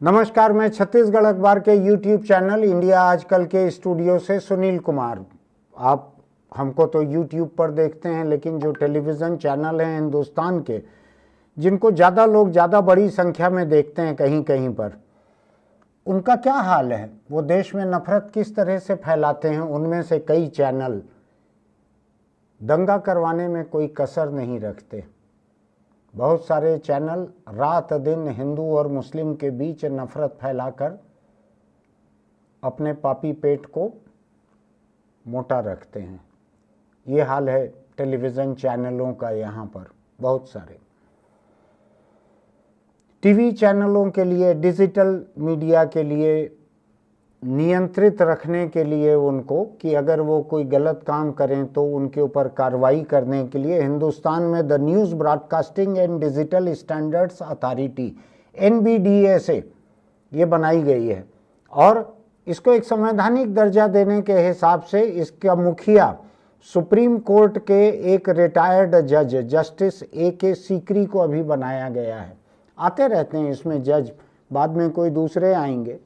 नमस्कार, मैं छत्तीसगढ़ अखबार के YouTube चैनल इंडिया आजकल के स्टूडियो से सुनील कुमार। आप हमको तो YouTube पर देखते हैं, लेकिन जो टेलीविज़न चैनल हैं हिंदुस्तान के, जिनको ज़्यादा लोग ज़्यादा बड़ी संख्या में देखते हैं कहीं कहीं पर, उनका क्या हाल है? वो देश में नफरत किस तरह से फैलाते हैं। उनमें से कई चैनल दंगा करवाने में कोई कसर नहीं रखते। बहुत सारे चैनल रात दिन हिंदू और मुस्लिम के बीच नफरत फैलाकर अपने पापी पेट को मोटा रखते हैं। ये हाल है टेलीविज़न चैनलों का। यहाँ पर बहुत सारे टीवी चैनलों के लिए, डिजिटल मीडिया के लिए नियंत्रित रखने के लिए उनको, कि अगर वो कोई गलत काम करें तो उनके ऊपर कार्रवाई करने के लिए हिंदुस्तान में the news broadcasting and digital standards authority NBDA ये बनाई गई है। और इसको एक संवैधानिक दर्जा देने के हिसाब से इसका मुखिया सुप्रीम कोर्ट के एक रिटायर्ड जज जस्टिस AK सीकरी को अभी बनाया गया है। आते रहते हैं इसमें जज, बाद में कोई दूसरे आएंगे,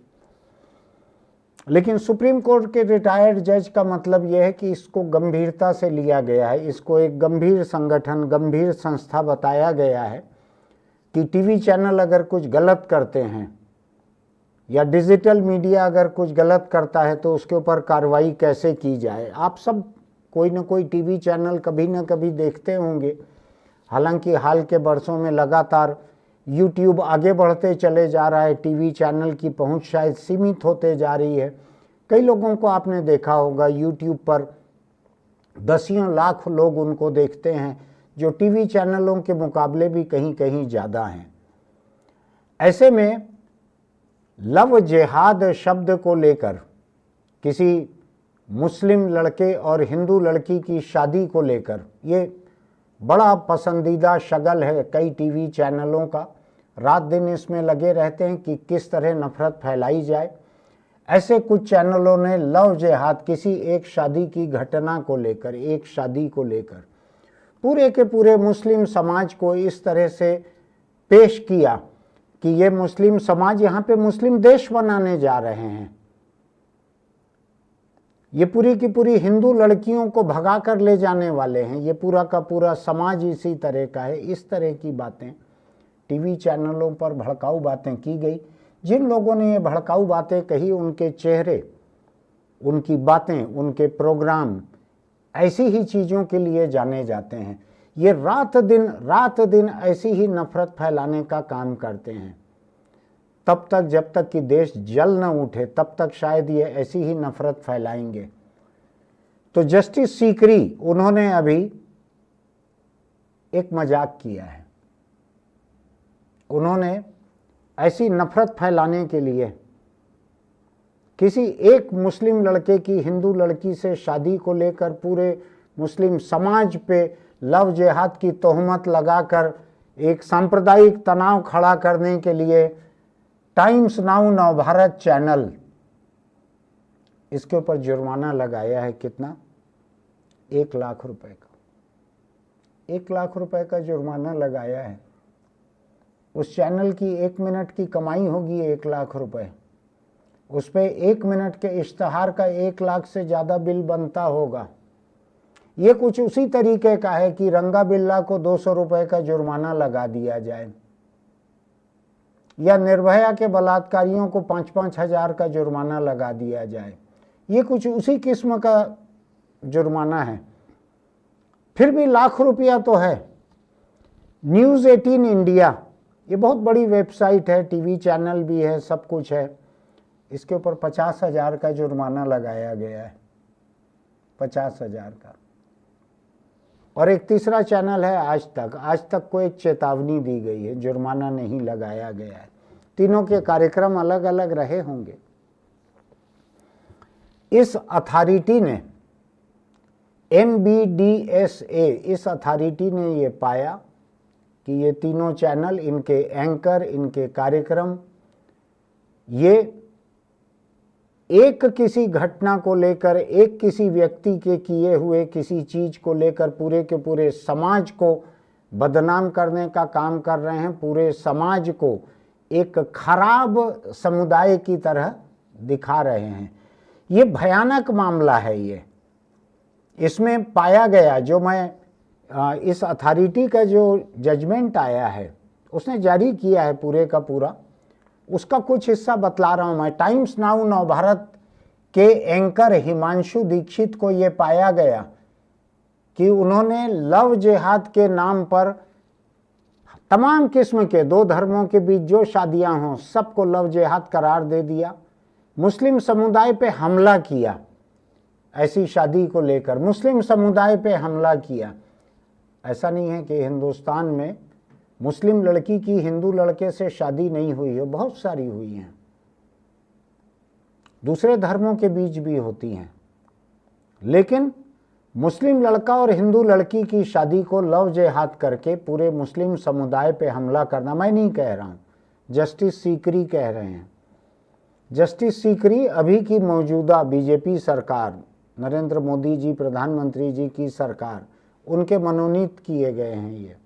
लेकिन सुप्रीम कोर्ट के रिटायर्ड जज का मतलब यह है कि इसको गंभीरता से लिया गया है। इसको एक गंभीर संगठन, गंभीर संस्था बताया गया है कि टीवी चैनल अगर कुछ गलत करते हैं या डिजिटल मीडिया अगर कुछ गलत करता है तो उसके ऊपर कार्रवाई कैसे की जाए। आप सब कोई ना कोई टीवी चैनल कभी ना कभी देखते होंगे। हालांकि हाल के बरसों में लगातार YouTube आगे बढ़ते चले जा रहा है, टीवी चैनल की पहुंच शायद सीमित होते जा रही है। कई लोगों को आपने देखा होगा YouTube पर दसियों लाख लोग उनको देखते हैं, जो टीवी चैनलों के मुकाबले भी कहीं कहीं ज़्यादा हैं। ऐसे में लव जिहाद शब्द को लेकर, किसी मुस्लिम लड़के और हिंदू लड़की की शादी को लेकर, ये बड़ा पसंदीदा शगल है कई टीवी चैनलों का। रात दिन इसमें लगे रहते हैं कि किस तरह नफरत फैलाई जाए। ऐसे कुछ चैनलों ने लव जिहाद, किसी एक शादी की घटना को लेकर, एक शादी को लेकर पूरे के पूरे मुस्लिम समाज को इस तरह से पेश किया कि ये मुस्लिम समाज यहाँ पे मुस्लिम देश बनाने जा रहे हैं, ये पूरी की पूरी हिंदू लड़कियों को भगा कर ले जाने वाले हैं, ये पूरा का पूरा समाज इसी तरह का है। इस तरह की बातें टीवी चैनलों पर भड़काऊ बातें की गई। जिन लोगों ने ये भड़काऊ बातें कही, उनके चेहरे, उनकी बातें, उनके प्रोग्राम ऐसी ही चीज़ों के लिए जाने जाते हैं। ये रात दिन ऐसी ही नफरत फैलाने का काम करते हैं। तब तक जब तक कि देश जल न उठे, तब तक शायद ये ऐसी ही नफरत फैलाएंगे। तो जस्टिस सीकरी, उन्होंने अभी एक मजाक किया है। उन्होंने ऐसी नफरत फैलाने के लिए किसी एक मुस्लिम लड़के की हिंदू लड़की से शादी को लेकर पूरे मुस्लिम समाज पे लव जिहाद की तोहमत लगाकर एक सांप्रदायिक तनाव खड़ा करने के लिए टाइम्स नाउ नवभारत चैनल, इसके ऊपर जुर्माना लगाया है। कितना? 1 लाख रुपए का। 1 लाख रुपए का जुर्माना लगाया है। उस चैनल की 1 मिनट की कमाई होगी 1 लाख रुपए। उस पर 1 मिनट के इश्तहार का 1 लाख से ज़्यादा बिल बनता होगा। ये कुछ उसी तरीके का है कि रंगा बिल्ला को 200 रुपए का जुर्माना लगा दिया जाए, या निर्भया के बलात्कारियों को 5-5 हज़ार का जुर्माना लगा दिया जाए। ये कुछ उसी किस्म का जुर्माना है। फिर भी लाख रुपया तो है। न्यूज़ 18 इंडिया, ये बहुत बड़ी वेबसाइट है, टीवी चैनल भी है, सब कुछ है। इसके ऊपर 50 हज़ार का जुर्माना लगाया गया है, 50 हज़ार का। और एक तीसरा चैनल है आज तक को एक चेतावनी दी गई है, जुर्माना नहीं लगाया गया है। तीनों के कार्यक्रम अलग अलग रहे होंगे। इस अथॉरिटी ने, NBDSA, इस अथॉरिटी ने ये पाया कि ये तीनों चैनल, इनके एंकर, इनके कार्यक्रम, ये एक किसी घटना को लेकर, एक किसी व्यक्ति के किए हुए किसी चीज को लेकर पूरे के पूरे समाज को बदनाम करने का काम कर रहे हैं। पूरे समाज को एक खराब समुदाय की तरह दिखा रहे हैं। ये भयानक मामला है। ये इसमें पाया गया, जो मैं इस अथॉरिटी का जो जजमेंट आया है उसने जारी किया है पूरे का पूरा, उसका कुछ हिस्सा बतला रहा हूं मैं। टाइम्स नाउ नवभारत के एंकर हिमांशु दीक्षित को ये पाया गया कि उन्होंने लव जिहाद के नाम पर तमाम किस्म के दो धर्मों के बीच जो शादियां हों सबको लव जिहाद करार दे दिया। मुस्लिम समुदाय पे हमला किया, ऐसी शादी को लेकर मुस्लिम समुदाय पे हमला किया। ऐसा नहीं है कि हिंदुस्तान में मुस्लिम लड़की की हिंदू लड़के से शादी नहीं हुई हो, बहुत सारी हुई हैं, दूसरे धर्मों के बीच भी होती हैं। लेकिन मुस्लिम लड़का और हिंदू लड़की की शादी को लव जिहाद करके पूरे मुस्लिम समुदाय पे हमला करना, मैं नहीं कह रहा हूँ, जस्टिस सीकरी कह रहे हैं। जस्टिस सीकरी अभी की मौजूदा बीजेपी सरकार, नरेंद्र मोदी जी प्रधानमंत्री जी की सरकार, उनके मनोनीत किए गए हैं।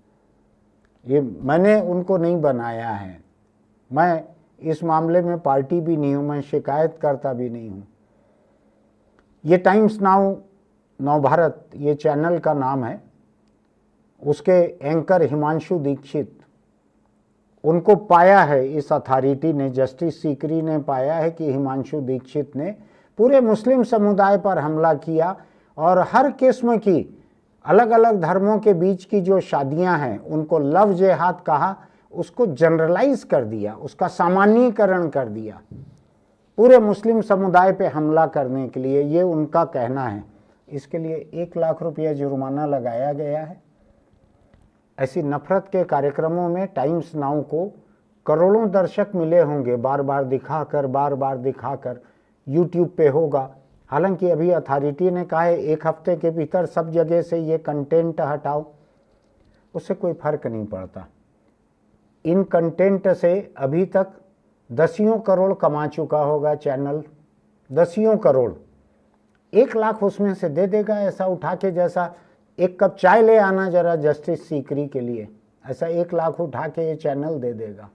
ये मैंने उनको नहीं बनाया है, मैं इस मामले में पार्टी भी नहीं हूँ, मैं शिकायत करता भी नहीं हूँ। ये टाइम्स नाउ नवभारत ये चैनल का नाम है, उसके एंकर हिमांशु दीक्षित, उनको पाया है इस अथॉरिटी ने, जस्टिस सीकरी ने पाया है कि हिमांशु दीक्षित ने पूरे मुस्लिम समुदाय पर हमला किया और हर किस्म की अलग अलग धर्मों के बीच की जो शादियां हैं उनको लव जिहाद कहा, उसको जनरलाइज कर दिया, उसका सामान्यीकरण कर दिया पूरे मुस्लिम समुदाय पे हमला करने के लिए, ये उनका कहना है। इसके लिए 1 लाख रुपया जुर्माना लगाया गया है। ऐसी नफरत के कार्यक्रमों में टाइम्स नाउ को करोड़ों दर्शक मिले होंगे, बार बार दिखाकर यूट्यूब पे होगा। हालांकि अभी अथॉरिटी ने कहा है 1 हफ्ते के भीतर सब जगह से ये कंटेंट हटाओ, उससे कोई फर्क नहीं पड़ता। इन कंटेंट से अभी तक दसियों करोड़ कमा चुका होगा चैनल, दसियों करोड़। 1 लाख उसमें से दे देगा, ऐसा उठा के, जैसा 1 कप चाय ले आना जरा जस्टिस सीकरी के लिए, ऐसा 1 लाख उठा के ये चैनल दे देगा।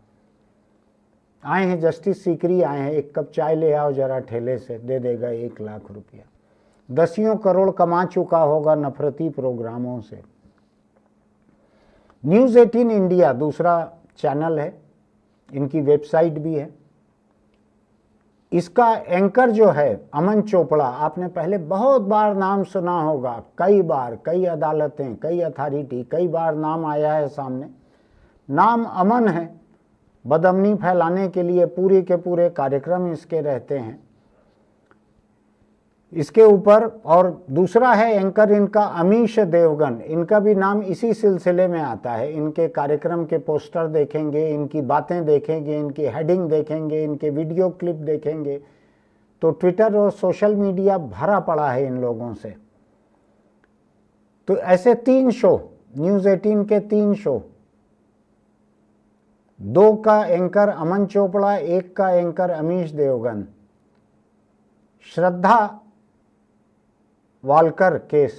आए हैं जस्टिस सीकरी, आए हैं, 1 कप चाय ले आओ जरा ठेले से, दे देगा 1 लाख रुपया। दसियों करोड़ कमा चुका होगा नफरती प्रोग्रामों से। न्यूज़ 18 इंडिया दूसरा चैनल है, इनकी वेबसाइट भी है। इसका एंकर जो है अमन चोपड़ा, आपने पहले बहुत बार नाम सुना होगा, कई बार, कई अदालतें, कई अथॉरिटी, कई बार नाम आया है सामने। नाम अमन है, बदअमनी फैलाने के लिए पूरे के पूरे कार्यक्रम इसके रहते हैं इसके ऊपर। और दूसरा है एंकर इनका अमीश देवगन, इनका भी नाम इसी सिलसिले में आता है। इनके कार्यक्रम के पोस्टर देखेंगे, इनकी बातें देखेंगे, इनकी हेडिंग देखेंगे, इनके वीडियो क्लिप देखेंगे तो ट्विटर और सोशल मीडिया भरा पड़ा है इन लोगों से। तो ऐसे 3 शो, न्यूज़ 18 के 3 शो, 2 का एंकर अमन चोपड़ा, 1 का एंकर अमीश देवगन। श्रद्धा वालकर केस,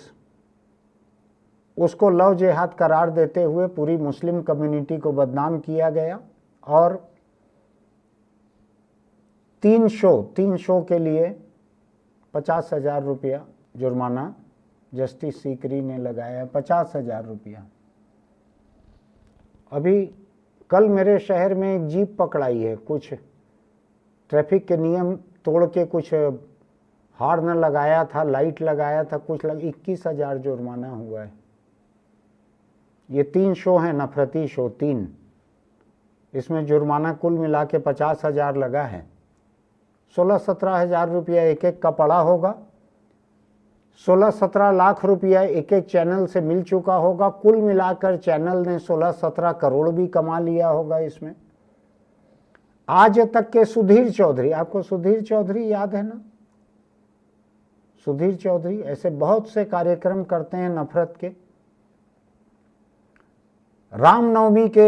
उसको लव जिहाद करार देते हुए पूरी मुस्लिम कम्युनिटी को बदनाम किया गया। और 3 शो के लिए 50,000 रुपया जुर्माना जस्टिस सीकरी ने लगाया, 50,000 रुपया। अभी कल मेरे शहर में एक जीप पकड़ाई है, कुछ ट्रैफिक के नियम तोड़ के कुछ हॉर्न लगाया था, लाइट लगाया था, कुछ 21,000 जुर्माना हुआ है। ये 3 शो हैं नफरती शो, 3, इसमें जुर्माना कुल मिला के 50,000 लगा है। 16-17 हज़ार रुपया एक एक का पड़ा होगा, 16-17 लाख रुपया एक एक चैनल से मिल चुका होगा। कुल मिलाकर चैनल ने 16-17 करोड़ भी कमा लिया होगा इसमें। आज तक के सुधीर चौधरी, आपको सुधीर चौधरी याद है ना? सुधीर चौधरी ऐसे बहुत से कार्यक्रम करते हैं नफरत के। रामनवमी के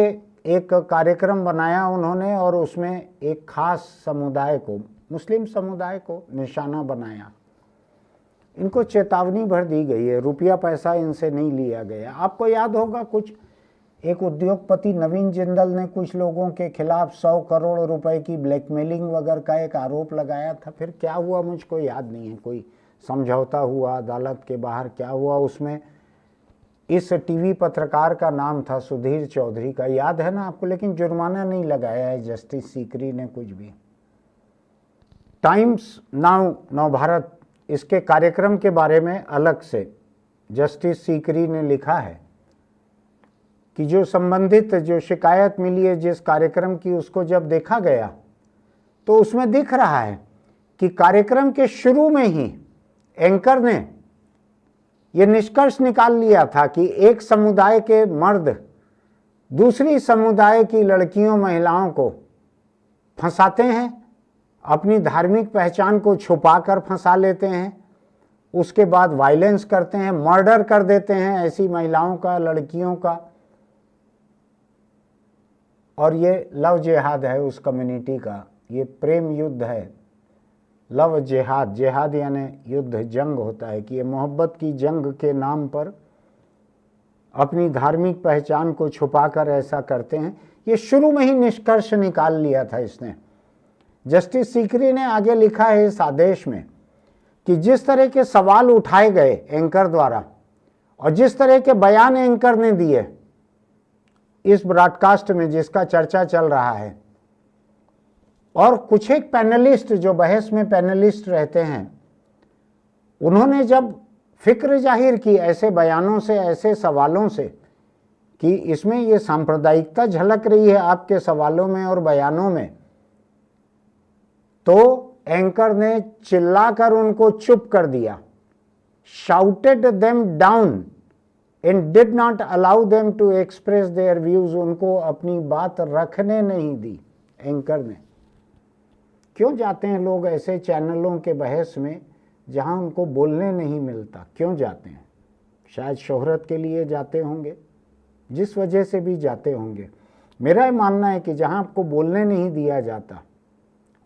एक कार्यक्रम बनाया उन्होंने और उसमें एक खास समुदाय को, मुस्लिम समुदाय को निशाना बनाया। इनको चेतावनी भर दी गई है, रुपया पैसा इनसे नहीं लिया गया। आपको याद होगा कुछ एक उद्योगपति नवीन जिंदल ने कुछ लोगों के खिलाफ 100 करोड़ रुपए की ब्लैकमेलिंग वगैरह का एक आरोप लगाया था। फिर क्या हुआ मुझको याद नहीं है, कोई समझौता हुआ अदालत के बाहर, क्या हुआ उसमें। इस टीवी पत्रकार का नाम था सुधीर चौधरी का, याद है ना आपको, लेकिन जुर्माना नहीं लगाया है जस्टिस सीकरी ने कुछ भी। टाइम्स नाउ नवभारत, इसके कार्यक्रम के बारे में अलग से जस्टिस सीकरी ने लिखा है कि जो संबंधित जो शिकायत मिली है जिस कार्यक्रम की, उसको जब देखा गया तो उसमें दिख रहा है कि कार्यक्रम के शुरू में ही एंकर ने यह निष्कर्ष निकाल लिया था कि एक समुदाय के मर्द दूसरी समुदाय की लड़कियों महिलाओं को फंसाते हैं, अपनी धार्मिक पहचान को छुपाकर फंसा लेते हैं, उसके बाद वायलेंस करते हैं, मर्डर कर देते हैं ऐसी महिलाओं का, लड़कियों का। और ये लव जिहाद है उस कम्युनिटी का, ये प्रेम युद्ध है। लव जिहाद, जिहाद यानी युद्ध, जंग होता है कि ये मोहब्बत की जंग के नाम पर अपनी धार्मिक पहचान को छुपाकर ऐसा करते हैं। ये शुरू में ही निष्कर्ष निकाल लिया था इसने। जस्टिस सीकरी ने आगे लिखा है इस आदेश में कि जिस तरह के सवाल उठाए गए एंकर द्वारा और जिस तरह के बयान एंकर ने दिए इस ब्रॉडकास्ट में जिसका चर्चा चल रहा है, और कुछ एक पैनलिस्ट जो बहस में पैनलिस्ट रहते हैं, उन्होंने जब फिक्र जाहिर की ऐसे बयानों से, ऐसे सवालों से कि इसमें ये सांप्रदायिकता झलक रही है आपके सवालों में और बयानों में, तो एंकर ने चिल्लाकर उनको चुप कर दिया, shouted them down and did not allow them to express their views. उनको अपनी बात रखने नहीं दी एंकर ने। क्यों जाते हैं लोग ऐसे चैनलों के बहस में जहां उनको बोलने नहीं मिलता, क्यों जाते हैं? शायद शोहरत के लिए जाते होंगे, जिस वजह से भी जाते होंगे। मेरा ये मानना है कि जहां आपको बोलने नहीं दिया जाता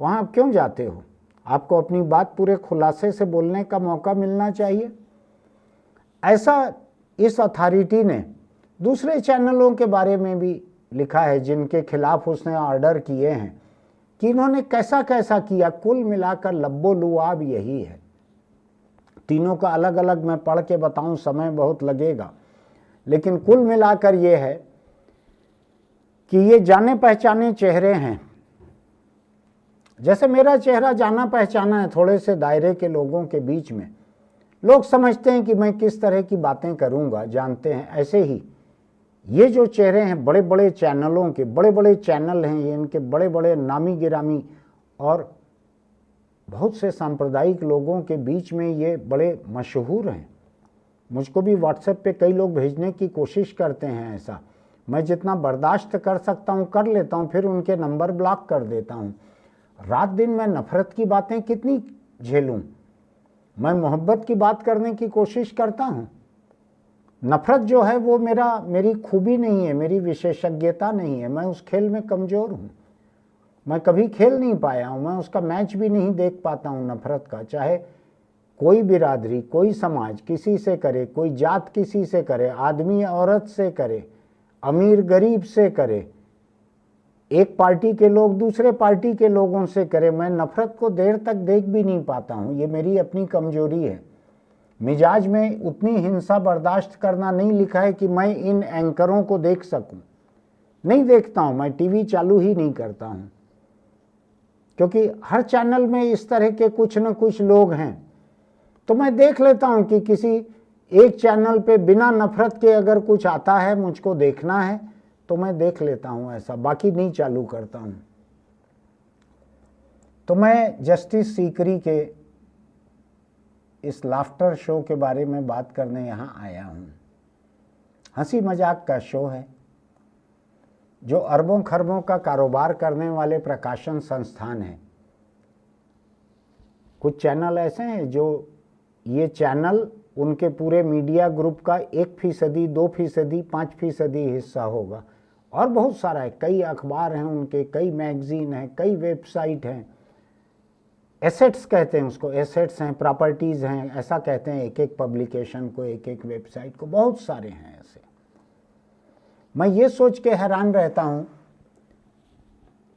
वहां आप क्यों जाते हो? आपको अपनी बात पूरे खुलासे से बोलने का मौका मिलना चाहिए। ऐसा इस अथॉरिटी ने दूसरे चैनलों के बारे में भी लिखा है जिनके खिलाफ उसने ऑर्डर किए हैं कि इन्होंने कैसा कैसा किया। कुल मिलाकर लब्बो लुआब यही है। तीनों का अलग अलग मैं पढ़ के बताऊं, समय बहुत लगेगा, लेकिन कुल मिलाकर ये है कि ये जाने पहचाने चेहरे हैं। जैसे मेरा चेहरा जाना पहचाना है थोड़े से दायरे के लोगों के बीच में, लोग समझते हैं कि मैं किस तरह की बातें करूंगा, जानते हैं। ऐसे ही ये जो चेहरे हैं बड़े बड़े चैनलों के, बड़े बड़े चैनल हैं ये, इनके बड़े बड़े नामी गिरामी और बहुत से सांप्रदायिक लोगों के बीच में ये बड़े मशहूर हैं। मुझको भी व्हाट्सएप पे कई लोग भेजने की कोशिश करते हैं ऐसा। मैं जितना बर्दाश्त कर सकता हूँ कर लेता हूँ, फिर उनके नंबर ब्लॉक कर देता हूँ। रात दिन मैं नफ़रत की बातें कितनी झेलूं? मैं मोहब्बत की बात करने की कोशिश करता हूँ। नफ़रत जो है वो मेरी खूबी नहीं है, मेरी विशेषज्ञता नहीं है। मैं उस खेल में कमज़ोर हूँ, मैं कभी खेल नहीं पाया हूँ, मैं उसका मैच भी नहीं देख पाता हूँ नफ़रत का। चाहे कोई बिरादरी, कोई समाज किसी से करे, कोई जात किसी से करे, आदमी औरत से करे, अमीर गरीब से करे, एक पार्टी के लोग दूसरे पार्टी के लोगों से करे, मैं नफ़रत को देर तक देख भी नहीं पाता हूँ। ये मेरी अपनी कमजोरी है। मिजाज में उतनी हिंसा बर्दाश्त करना नहीं लिखा है कि मैं इन एंकरों को देख सकूं। नहीं देखता हूं, मैं टीवी चालू ही नहीं करता हूं, क्योंकि हर चैनल में इस तरह के कुछ न कुछ लोग हैं। तो मैं देख लेता हूं कि किसी एक चैनल पे बिना नफ़रत के अगर कुछ आता है, मुझको देखना है तो मैं देख लेता हूं, ऐसा बाकी नहीं चालू करता हूं। तो मैं जस्टिस सीकरी के इस लाफ्टर शो के बारे में बात करने यहाँ आया हूँ। हंसी मजाक का शो है जो अरबों खरबों का कारोबार करने वाले प्रकाशन संस्थान हैं। कुछ चैनल ऐसे हैं जो ये चैनल उनके पूरे मीडिया ग्रुप का 1%, 2%, 5% हिस्सा होगा, और बहुत सारा है। कई अखबार हैं उनके, कई मैगजीन हैं, कई वेबसाइट हैं। एसेट्स कहते हैं उसको, एसेट्स हैं, प्रॉपर्टीज़ हैं, ऐसा कहते हैं एक एक पब्लिकेशन को, एक एक वेबसाइट को, बहुत सारे हैं ऐसे। मैं ये सोच के हैरान रहता हूँ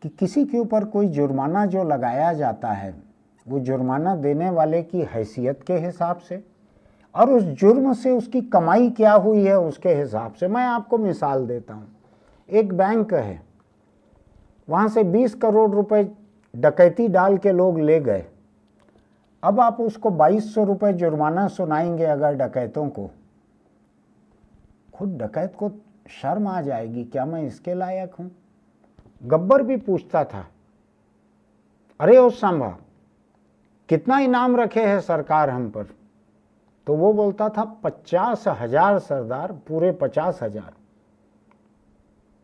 कि किसी के ऊपर कोई जुर्माना जो लगाया जाता है वो जुर्माना देने वाले की हैसियत के हिसाब से और उस जुर्म से उसकी कमाई क्या हुई है उसके हिसाब से। मैं आपको मिसाल देता हूँ, एक बैंक है, वहाँ से 20 करोड़ रुपए डकैती डाल के लोग ले गए। अब आप उसको 2200 रुपये जुर्माना सुनाएंगे अगर डकैतों को, खुद डकैत को शर्म आ जाएगी, क्या मैं इसके लायक हूँ। गब्बर भी पूछता था, अरे ओ सांभा कितना इनाम रखे हैं सरकार हम पर, तो वो बोलता था 50,000 सरदार, पूरे 50,000।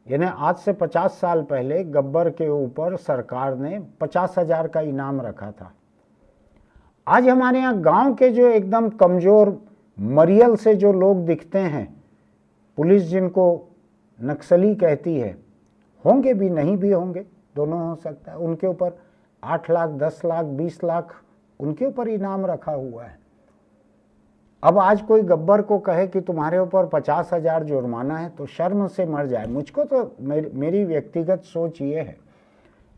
यानी आज से 50 साल पहले गब्बर के ऊपर सरकार ने 50,000 का इनाम रखा था। आज हमारे यहाँ गांव के जो एकदम कमज़ोर मरियल से जो लोग दिखते हैं, पुलिस जिनको नक्सली कहती है, होंगे भी नहीं भी होंगे, दोनों हो सकता है, उनके ऊपर 8 लाख 10 लाख 20 लाख उनके ऊपर इनाम रखा हुआ है। अब आज कोई गब्बर को कहे कि तुम्हारे ऊपर 50,000 जुर्माना है तो शर्म से मर जाए। मुझको तो मेरी व्यक्तिगत सोच ये है,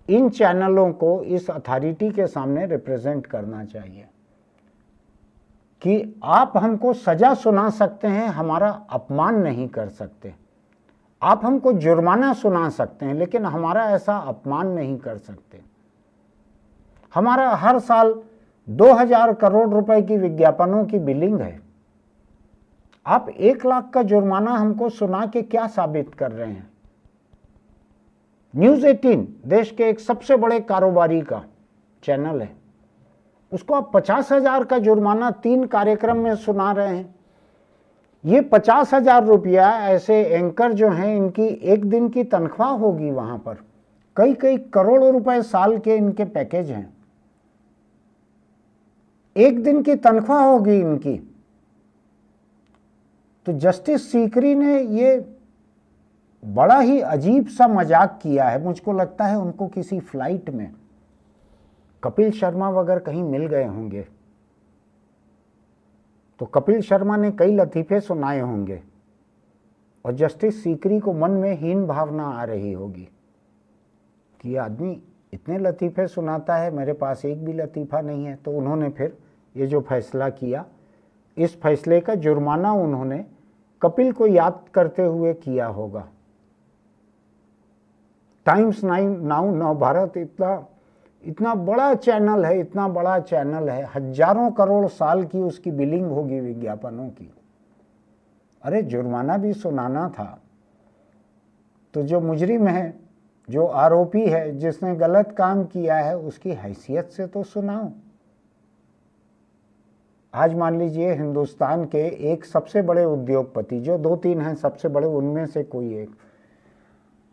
इन चैनलों को इस अथॉरिटी के सामने रिप्रेजेंट करना चाहिए कि आप हमको सजा सुना सकते हैं, हमारा अपमान नहीं कर सकते। आप हमको जुर्माना सुना सकते हैं लेकिन हमारा ऐसा अपमान नहीं कर सकते। हमारा हर साल 2000 करोड़ रुपए की विज्ञापनों की बिलिंग है। आप 1 लाख का जुर्माना हमको सुना के क्या साबित कर रहे हैं। न्यूज़ 18 देश के एक सबसे बड़े कारोबारी का चैनल है, उसको आप 50,000 का जुर्माना 3 कार्यक्रम में सुना रहे हैं। ये 50,000 रुपया ऐसे एंकर जो हैं इनकी एक दिन की तनख्वाह होगी। वहां पर कई कई करोड़ रुपए साल के इनके पैकेज हैं, एक दिन की तनख्वाह होगी इनकी। तो जस्टिस सीकरी ने ये बड़ा ही अजीब सा मजाक किया है। मुझको लगता है उनको किसी फ्लाइट में कपिल शर्मा वगैरह कहीं मिल गए होंगे, तो कपिल शर्मा ने कई लतीफ़े सुनाए होंगे और जस्टिस सीकरी को मन में हीन भावना आ रही होगी कि ये आदमी इतने लतीफ़े सुनाता है, मेरे पास एक भी लतीफ़ा नहीं है। तो उन्होंने फिर ये जो फैसला किया, इस फैसले का जुर्माना उन्होंने कपिल को याद करते हुए किया होगा। टाइम्स नाउ नवभारत इतना बड़ा चैनल है, इतना बड़ा चैनल है, हजारों करोड़ साल की उसकी बिलिंग होगी विज्ञापनों की। अरे जुर्माना भी सुनाना था तो जो मुजरिम है, जो आरोपी है, जिसने गलत काम किया है, उसकी हैसियत से तो सुनाओ। आज मान लीजिए हिंदुस्तान के एक सबसे बड़े उद्योगपति, जो 2-3 हैं सबसे बड़े, उनमें से कोई एक,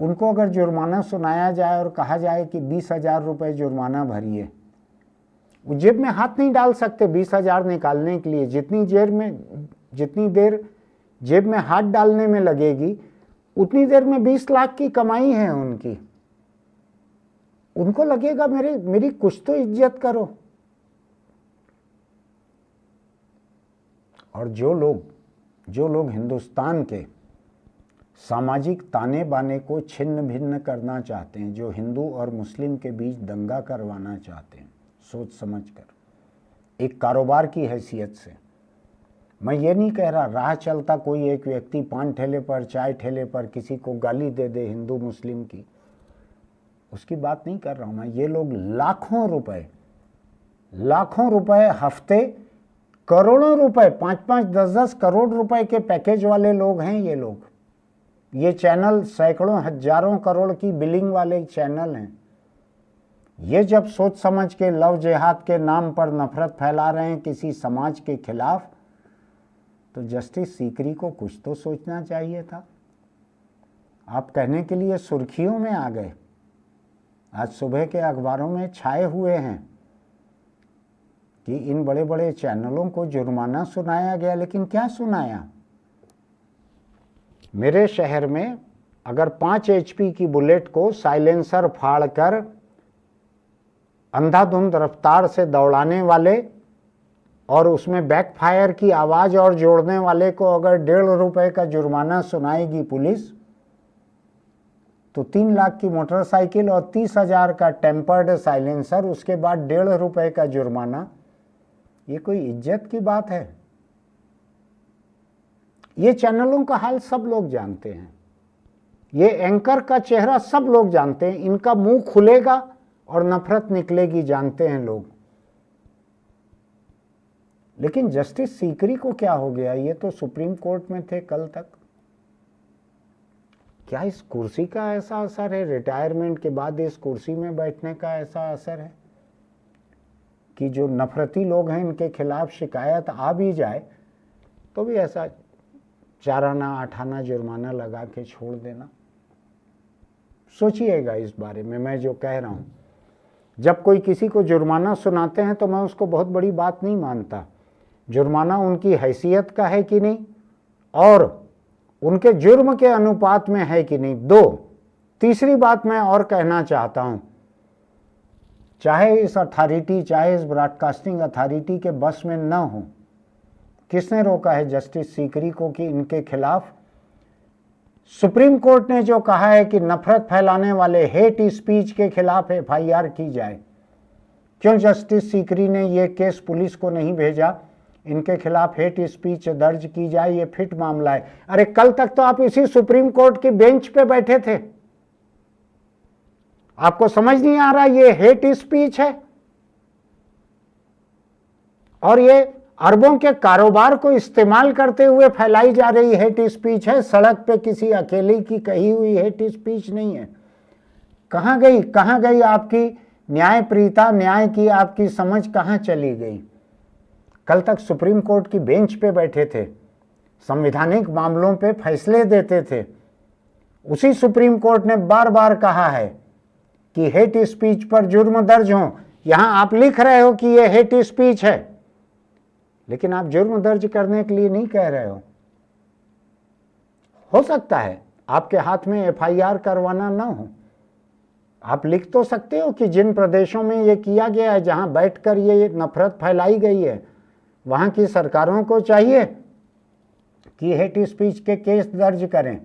उनको अगर जुर्माना सुनाया जाए और कहा जाए कि 20,000 रुपये जुर्माना भरिए, वो जेब में हाथ नहीं डाल सकते 20,000 निकालने के लिए। जितनी देर जेब में हाथ डालने में लगेगी उतनी देर में 20 लाख की कमाई है उनकी। उनको लगेगा मेरी कुछ तो इज्जत करो। और जो लोग हिंदुस्तान के सामाजिक ताने बाने को छिन्न भिन्न करना चाहते हैं, जो हिंदू और मुस्लिम के बीच दंगा करवाना चाहते हैं, सोच समझकर एक कारोबार की हैसियत से, मैं ये नहीं कह रहा राह चलता कोई एक व्यक्ति पान ठेले पर, चाय ठेले पर किसी को गाली दे दे हिंदू मुस्लिम की, उसकी बात नहीं कर रहा हूँ मैं। ये लोग लाखों रुपए हफ्ते, करोड़ों रुपए, 5-5, 10-10 करोड़ रुपए के पैकेज वाले लोग हैं ये लोग। ये चैनल सैकड़ों हजारों करोड़ की बिलिंग वाले चैनल हैं। ये जब सोच समझ के लव जिहाद के नाम पर नफरत फैला रहे हैं किसी समाज के खिलाफ, तो जस्टिस सीकरी को कुछ तो सोचना चाहिए था। आप कहने के लिए सुर्खियों में आ गए, आज सुबह के अखबारों में छाए हुए हैं कि इन बड़े बड़े चैनलों को जुर्माना सुनाया गया। लेकिन क्या सुनाया? मेरे शहर में अगर 5 HP की बुलेट को साइलेंसर फाड़कर अंधाधुंध रफ्तार से दौड़ाने वाले और उसमें बैकफायर की आवाज़ और जोड़ने वाले को अगर 1.5 रुपए का जुर्माना सुनाएगी पुलिस, तो 3 लाख की मोटरसाइकिल और 30,000 का टेम्पर्ड साइलेंसर, उसके बाद 1.5 रुपए का जुर्माना, ये कोई इज्जत की बात है? ये चैनलों का हाल सब लोग जानते हैं, ये एंकर का चेहरा सब लोग जानते हैं, इनका मुंह खुलेगा और नफरत निकलेगी, जानते हैं लोग। लेकिन जस्टिस सीकरी को क्या हो गया? ये तो सुप्रीम कोर्ट में थे कल तक। क्या इस कुर्सी का ऐसा असर है, रिटायरमेंट के बाद इस कुर्सी में बैठने का ऐसा असर है कि जो नफरती लोग हैं इनके खिलाफ शिकायत आ भी जाए तो भी ऐसा 4 आना 8 आना जुर्माना लगा के छोड़ देना? सोचिएगा इस बारे में। मैं जो कह रहा हूं, जब कोई किसी को जुर्माना सुनाते हैं तो मैं उसको बहुत बड़ी बात नहीं मानता। जुर्माना उनकी हैसियत का है कि नहीं और उनके जुर्म के अनुपात में है कि नहीं। 2, तीसरी बात मैं और कहना चाहता हूं, चाहे इस अथॉरिटी, चाहे इस ब्रॉडकास्टिंग अथॉरिटी के बस में न हो, किसने रोका है जस्टिस सीकरी को कि इनके खिलाफ सुप्रीम कोर्ट ने जो कहा है कि नफरत फैलाने वाले हेट स्पीच के खिलाफ एफआईआर की जाए, क्यों जस्टिस सीकरी ने ये केस पुलिस को नहीं भेजा, इनके खिलाफ हेट स्पीच दर्ज की जाए, ये फिट मामला है? अरे कल तक तो आप इसी सुप्रीम कोर्ट की बेंच पे बैठे थे, आपको समझ नहीं आ रहा ये हेट स्पीच है? और ये अरबों के कारोबार को इस्तेमाल करते हुए फैलाई जा रही हेट स्पीच है, सड़क पे किसी अकेले की कही हुई हेट स्पीच नहीं है। कहां गई आपकी न्यायप्रियता, न्याय की आपकी समझ कहां चली गई? कल तक सुप्रीम कोर्ट की बेंच पे बैठे थे, संवैधानिक मामलों पे फैसले देते थे। उसी सुप्रीम कोर्ट ने बार बार कहा है कि हेट स्पीच पर जुर्म दर्ज हो। यहां आप लिख रहे हो कि यह हेट स्पीच है, लेकिन आप जुर्म दर्ज करने के लिए नहीं कह रहे हो सकता है आपके हाथ में एफआईआर करवाना ना हो। आप लिख तो सकते हो कि जिन प्रदेशों में ये किया गया है, जहां बैठकर ये नफरत फैलाई गई है, वहां की सरकारों को चाहिए कि हेट स्पीच के केस दर्ज करें।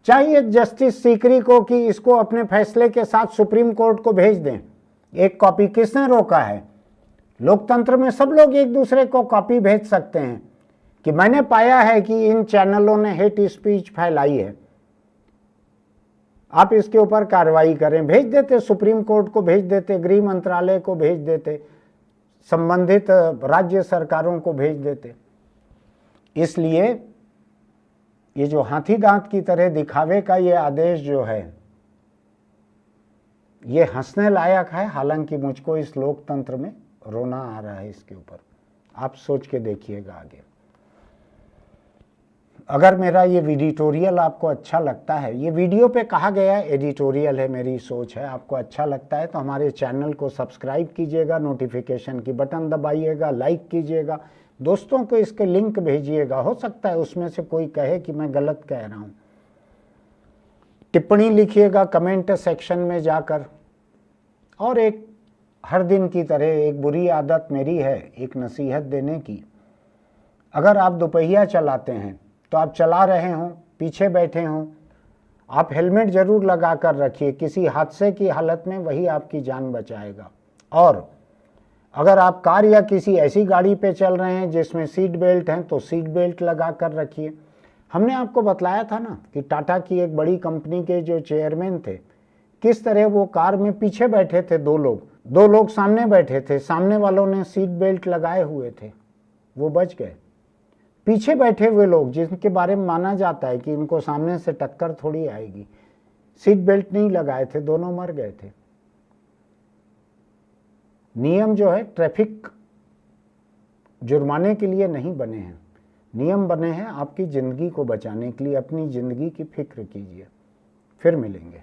चाहिए जस्टिस सीकरी को कि इसको अपने फैसले के साथ सुप्रीम कोर्ट को भेज दें। एक कॉपी किसने रोका है? लोकतंत्र में सब लोग एक दूसरे को कॉपी भेज सकते हैं कि मैंने पाया है कि इन चैनलों ने हेट स्पीच फैलाई है, आप इसके ऊपर कार्रवाई करें। भेज देते, सुप्रीम कोर्ट को भेज देते, गृह मंत्रालय को भेज देते, संबंधित राज्य सरकारों को भेज देते। इसलिए ये जो हाथी दांत की तरह दिखावे का ये आदेश जो है, ये हंसने लायक है। हालांकि मुझको इस लोकतंत्र में रोना आ रहा है इसके ऊपर। आप सोच के देखिएगा आगे। अगर मेरा ये एडिटोरियल आपको अच्छा लगता है, ये वीडियो पे कहा गया एडिटोरियल है, मेरी सोच है, आपको अच्छा लगता है तो हमारे चैनल को सब्सक्राइब कीजिएगा, नोटिफिकेशन की बटन दबाइएगा, लाइक कीजिएगा, दोस्तों को इसके लिंक भेजिएगा। हो सकता है उसमें से कोई कहे कि मैं गलत कह रहा हूं। टिप्पणी लिखिएगा कमेंट सेक्शन में जाकर। और एक हर दिन की तरह एक बुरी आदत मेरी है एक नसीहत देने की। अगर आप दोपहिया चलाते हैं तो आप चला रहे हों, पीछे बैठे हों, आप हेलमेट जरूर लगा कर रखिए। किसी हादसे की हालत में वही आपकी जान बचाएगा। और अगर आप कार या किसी ऐसी गाड़ी पे चल रहे हैं जिसमें सीट बेल्ट हैं तो सीट बेल्ट लगा कर रखिए। हमने आपको बतलाया था ना कि टाटा की एक बड़ी कंपनी के जो चेयरमैन थे, किस तरह वो कार में पीछे बैठे थे, दो लोग सामने बैठे थे, सामने वालों ने सीट बेल्ट लगाए हुए थे, वो बच गए। पीछे बैठे हुए लोग जिनके बारे में माना जाता है कि इनको सामने से टक्कर थोड़ी आएगी, सीट बेल्ट नहीं लगाए थे, दोनों मर गए थे। नियम जो है ट्रैफिक जुर्माने के लिए नहीं बने हैं, नियम बने हैं आपकी जिंदगी को बचाने के लिए। अपनी जिंदगी की फिक्र कीजिए। फिर मिलेंगे।